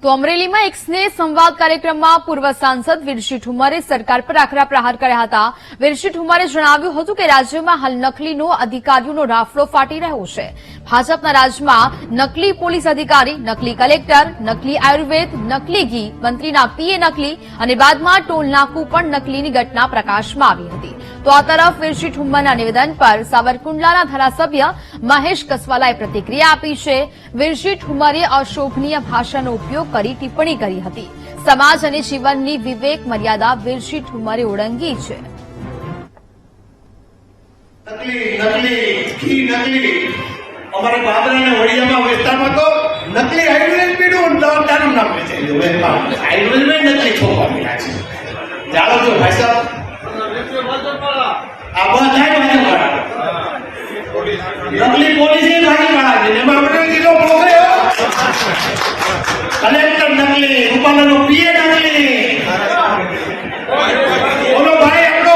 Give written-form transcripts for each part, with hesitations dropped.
તો અમરેલીમાં એક સ્નેહ સંવાદ કાર્યક્રમમાં પૂર્વ સાંસદ વીરસિંહ ઠુમ્મરે સરકાર પર આકરા પ્રહાર કર્યા હતા। વીરસિંહ ઠુમ્મરે જણાવ્યું હતું કે રાજ્યમાં હાલ નકલીનો અધિકારીઓનો રાફડો ફાટી રહ્યો છે। ભાજપના રાજમાં નકલી પોલીસ અધિકારી, નકલી કલેક્ટર, નકલી આયુર્વેદ, નકલી ઘી, મંત્રીના પીએ નકલી અને બાદમાં ટોલ નાકું પણ નકલીની ઘટના પ્રકાશમાં આવી હતી। તો આ તરફ વીરસિંહ ઠુમ્મરના નિવેદન પર સાવરકુંડલાના ધારાસભ્ય મહેશ કસવાલાએ પ્રતિક્રિયા આપી છે। વીરસિંહ ઠુમ્મરે અશોભનીય ભાષાનો ઉપયોગ કરી ટિપ્પણી કરી હતી। સમાજ અને જીવનની વિવેક મર્યાદા વીરસિંહ ઠુમ્મરે ઓળંગી છે। અમારે બાબરાના વડિયામાં વિસ્તારમાં તો નકલી આયુર્વેદ પીડું તારું નામ વેચાઈ આયુર્વેદ નકલી છોકરા પીડા છે। ચાલો તો ભાઈ સાહેબ આ બધા નકલી પોલીસ ભાગીવાળા છે એમાં આપણે કિલો પકડ્યો કલેક્ટર નકલી, રૂપાલાનો પીએ નકલી, ઓલો ભાઈ આપણો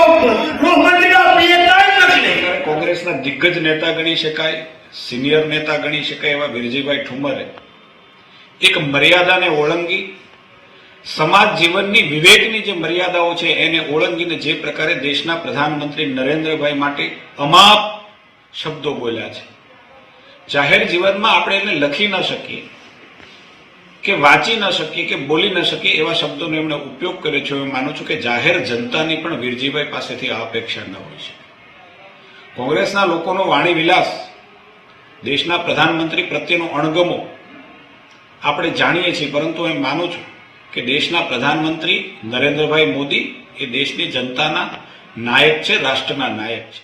ગૃહમંત્રીનો પીએ નકલી। કોંગ્રેસના દિગ્ગજ નેતા ગણી શકાય, સિનિયર નેતા ગણી શકાય એવા વીરજીભાઈ ઠુમ્મરે એક મર્યાદાને ઓળંગી, સમાજ જીવનની વિવેકની જે મર્યાદાઓ છે એને ઓળંગીને જે પ્રકારે દેશના પ્રધાનમંત્રી નરેન્દ્રભાઈ માટે અમાપ શબ્દો બોલ્યા છે। જાહેર જીવનમાં આપણે એને લખી ન શકીએ કે વાંચી ન શકીએ કે બોલી ન શકીએ એવા શબ્દોનો એમણે ઉપયોગ કર્યો છે। હું માનું છું કે જાહેર જનતાની પણ વીરજીભાઈ પાસેથી આ અપેક્ષા ન હોય છે। કોંગ્રેસના લોકોનો વાણી વિલાસ, દેશના પ્રધાનમંત્રી પ્રત્યેનો અણગમો આપણે જાણીએ છીએ, પરંતુ હું માનું છું કે દેશના પ્રધાનમંત્રી નરેન્દ્રભાઈ મોદી એ દેશની જનતાના નાયક છે, રાષ્ટ્રના નાયક છે।